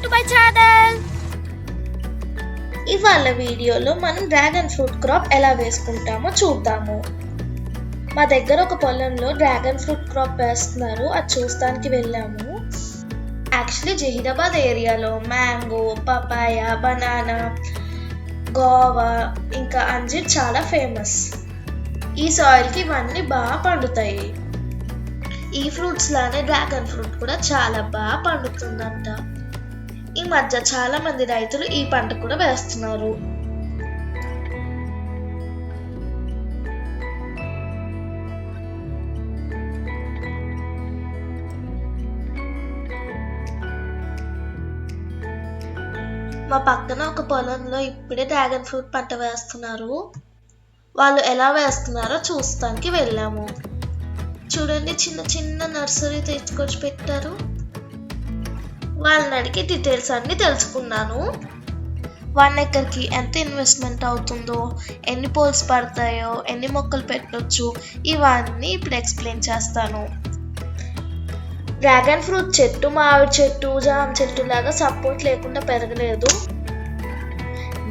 To my channel. ఇవాళ వీడియోలో మనం డ్రాగన్ ఫ్రూట్ క్రాప్ ఎలా వేసుకుంటామో చూద్దాము. మా దగ్గర ఒక పొలంలో డ్రాగన్ ఫ్రూట్ క్రాప్ వేస్తున్నారు, అది చూస్తానికి వెళ్ళాము. యాక్చువల్లీ జహీరాబాద్ ఏరియాలో మ్యాంగో, పపాయ, బనానా, గోవా ఇంకా అంజీర్ చాలా ఫేమస్. ఈ సాయిల్కి ఇవన్నీ బాగా పండుతాయి. ఈ ఫ్రూట్స్ లానే డ్రాగన్ ఫ్రూట్ కూడా చాలా బాగా పండుతుందంట. ఈ మధ్య చాలా మంది రైతులు ఈ పంట కూడా వేస్తున్నారు. మా పక్కన ఒక పొలంలో ఇప్పుడే డ్రాగన్ ఫ్రూట్ పంట వేస్తున్నారు. వాళ్ళు ఎలా వేస్తున్నారో చూస్తానికి వెళ్ళాము. చూడండి, చిన్న చిన్న నర్సరీ తెచ్చుకొచ్చి పెట్టారు. వాళ్ళని అడిగి డీటెయిల్స్ అన్ని తెలుసుకున్నాను. 1 ఎకర్కి ఎంత ఇన్వెస్ట్మెంట్ అవుతుందో, ఎన్ని పోల్స్ పడతాయో, ఎన్ని మొక్కలు పెట్టొచ్చు, ఇవన్నీ ఇప్పుడు ఎక్స్ప్లెయిన్ చేస్తాను. డ్రాగన్ ఫ్రూట్ చెట్టు మామిడి చెట్టు, జామ చెట్టు లాగా సపోర్ట్ లేకుండా పెరగలేదు.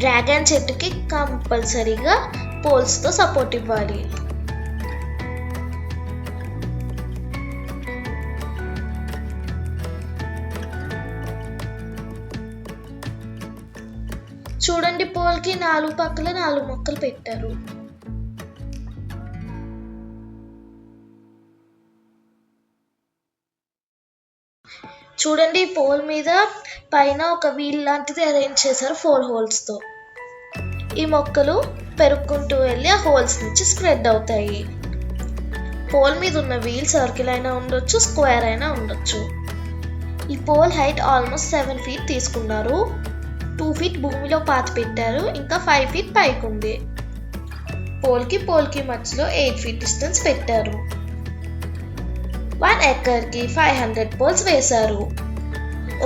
డ్రాగన్ చెట్టుకి కంపల్సరీగా పోల్స్తో సపోర్ట్ ఇవ్వాలి. చూడండి, పోల్కి 4 పక్కల 4 మొక్కలు పెట్టారు. చూడండి, పోల్ మీద పైన ఒక వీల్ లాంటిది అరేంజ్ చేశారు 4 హోల్స్తో. ఈ మొక్కలు పెరుక్కుంటూ వెళ్ళి ఆ హోల్స్ నుంచి స్ప్రెడ్ అవుతాయి. పోల్ మీద ఉన్న వీల్ సర్కిల్ అయినా ఉండొచ్చు, స్క్వేర్ అయినా ఉండొచ్చు. ఈ పోల్ హైట్ ఆల్మోస్ట్ 7 feet తీసుకున్నారు. 2 feet భూమిలో పాతి పెట్టారు, ఇంకా 5 feet పైకి ఉంది. పోల్కి మధ్యలో 8 feet డిస్టెన్స్ పెట్టారు. 1 ఎకర్కి 500 పోల్స్ వేశారు.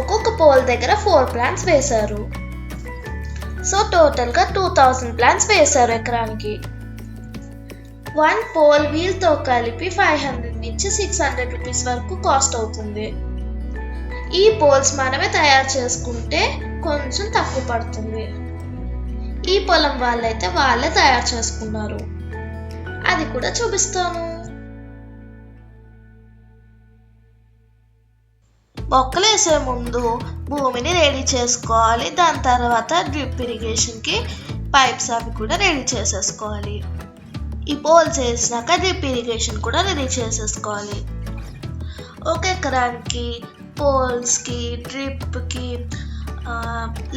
ఒక్కొక్క పోల్ దగ్గర 4 ప్లాంట్స్ వేశారు. సో టోటల్గా 2000 ప్లాంట్స్ వేశారు ఎకరానికి. 1 పోల్ వీల్తో కలిపి 500 నుంచి 600 రూపీస్ వరకు కాస్ట్ అవుతుంది. ఈ పోల్స్ మనమే తయారు చేసుకుంటే కొంచెం తక్కువ పడుతుంది. ఈ పొలం వాళ్ళైతే వాళ్ళే తయారు చేసుకున్నారు, అది కూడా చూపిస్తాను. మొక్కలు వేసే ముందు భూమిని రెడీ చేసుకోవాలి. దాని తర్వాత డ్రిప్ ఇరిగేషన్కి పైప్స్ అవి కూడా రెడీ చేసేసుకోవాలి. ఈ పోల్స్ వేసినాక డ్రిప్ ఇరిగేషన్ కూడా రెడీ చేసేసుకోవాలి. 1 ఎకరానికి పోల్స్కి, డ్రిప్కి,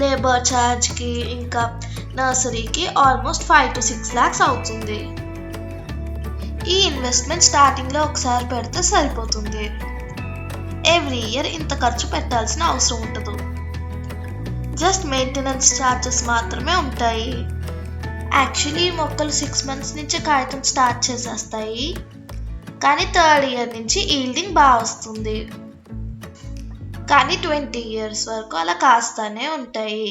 లేబర్ ఛార్జ్కి ఇంకా నర్సరీకి ఆల్మోస్ట్ 5 to 6 lakhs అవుతుంది. ఈ ఇన్వెస్ట్మెంట్ స్టార్టింగ్లో ఒకసారి పెడితే సరిపోతుంది. ఎవ్రీ ఇయర్ ఇంత ఖర్చు పెట్టాల్సిన అవసరం ఉండదు. జస్ట్ మెయింటెనెన్స్ ఛార్జెస్ మాత్రమే ఉంటాయి. యాక్చువల్లీ ఈ మొక్కలు 6 months నుంచి కాయటం స్టార్ట్ చేసేస్తాయి, కానీ 3rd year నుంచి ఈల్డింగ్ బాగా వస్తుంది. కానీ 20 years వరకు అలా కాస్తానే ఉంటాయి.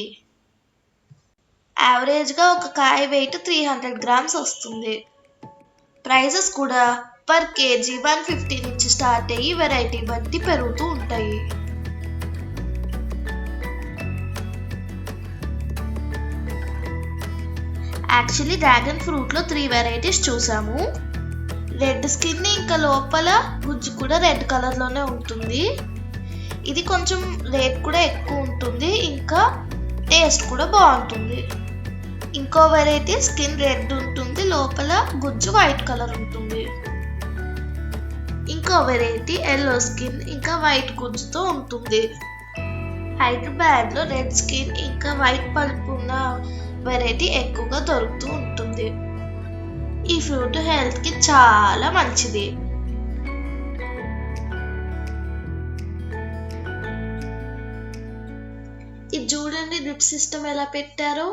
యావరేజ్గా ఒక కాయ వెయిట్ 300 grams వస్తుంది. ప్రైజెస్ కూడా పర్ కేజీ 150 నుంచి స్టార్ట్ అయ్యి వెరైటీ బట్టి పెరుగుతూ ఉంటాయి. యాక్చువల్లీ డ్రాగన్ ఫ్రూట్లో 3 varieties చూసాము. రెడ్ స్కిన్, ఇంకా లోపల గుజ్జు కూడా రెడ్ కలర్లోనే ఉంటుంది. ఇది కొంచెం రేట్ కూడా ఎక్కువ ఉంటుంది, ఇంకా టేస్ట్ కూడా బాగుంటుంది. ఇంకో వెరైటీ స్కిన్ రెడ్ ఉంటుంది, లోపల గుజ్జు వైట్ కలర్ ఉంటుంది. ఇంకో వెరైటీ ఎల్లో స్కిన్ ఇంకా వైట్ గుజ్జుతో ఉంటుంది. హైదరాబాద్లో రెడ్ స్కిన్ ఇంకా వైట్ పల్ప్ ఉన్న వెరైటీ ఎక్కువగా దొరుకుతూ ఉంటుంది. ఈ ఫ్రూట్ హెల్త్కి చాలా మంచిది. ఇది చూడండి, డ్రిప్ సిస్టమ్ ఎలా పెట్టారో.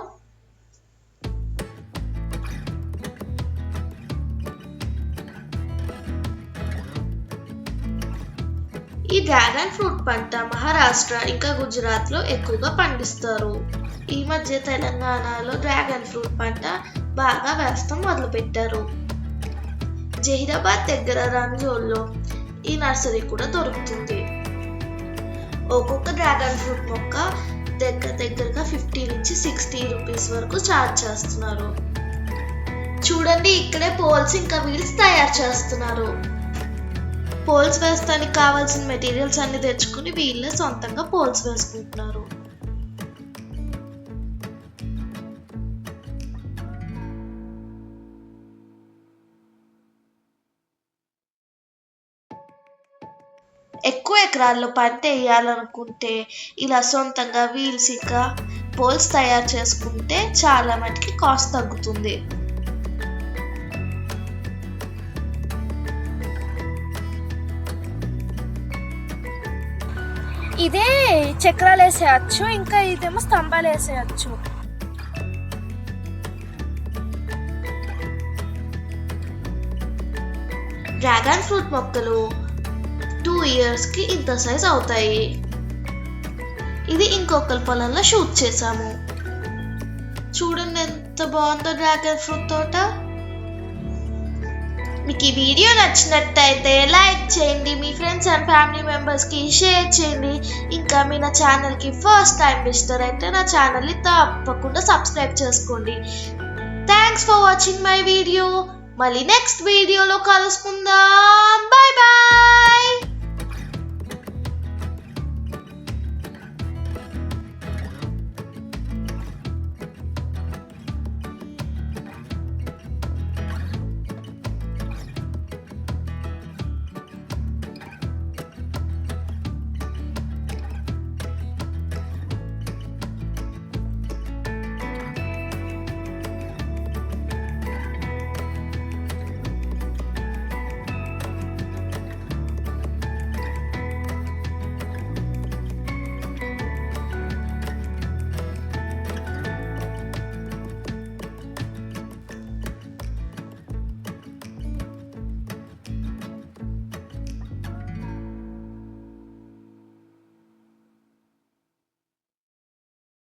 ఈ డ్రాగన్ ఫ్రూట్ పంట మహారాష్ట్ర ఇంకా గుజరాత్లో ఎక్కువగా పండిస్తారు. ఈ మధ్య తెలంగాణలో డ్రాగన్ ఫ్రూట్ పంట బాగా వేస్తాం మొదలుపెట్టారు. జహీరాబాద్ దగ్గర రంజోల్లో ఈ నర్సరీ కూడా దొరుకుతుంది. ఒక్కొక్క డ్రాగన్ ఫ్రూట్ మొక్క దగ్గరగా 50 నుంచి 60 రూపీస్ వరకు ఛార్జ్ చేస్తున్నారు. చూడండి, ఇక్కడే పోల్స్ ఇంకా వీల్స్ తయారు చేస్తున్నారు. పోల్స్ వేస్తానికి కావాల్సిన మెటీరియల్స్ అన్ని తెచ్చుకుని వీళ్ళే సొంతంగా పోల్స్ వేసుకుంటున్నారు. ఎక్కువ ఎకరాల్లో పంట వేయాలనుకుంటే ఇలా సొంతంగా వీల్స్ ఇంకా పోల్స్ తయారు చేసుకుంటే చాలా మటుకి కాస్ట్ తగ్గుతుంది. ఇదే చక్రాలు వేసేయచ్చు, ఇంకా ఇదేమో స్తంభాలు వేసేయచ్చు. డ్రాగన్ ఫ్రూట్ మొక్కలు 2 ఇయర్స్కి ఇంత సైజ్ అవుతాయి. ఇది ఇంకొకరి పొలంలో షూట్ చేసాము. చూడండి ఎంత బాగుందో డ్రాగన్ ఫ్రూట్ తోట. మీకు ఈ వీడియో నచ్చినట్టయితే లైక్ చేయండి, మీ ఫ్రెండ్స్ అండ్ ఫ్యామిలీ మెంబర్స్కి షేర్ చేయండి. ఇంకా మీ నా ఛానల్కి ఫస్ట్ టైం విజిటర్ అయితే నా ఛానల్ని తప్పకుండా సబ్స్క్రైబ్ చేసుకోండి. Thanks for watching my video. మళ్ళీ నెక్స్ట్ వీడియోలో కలుసుకుందాం. Bye bye.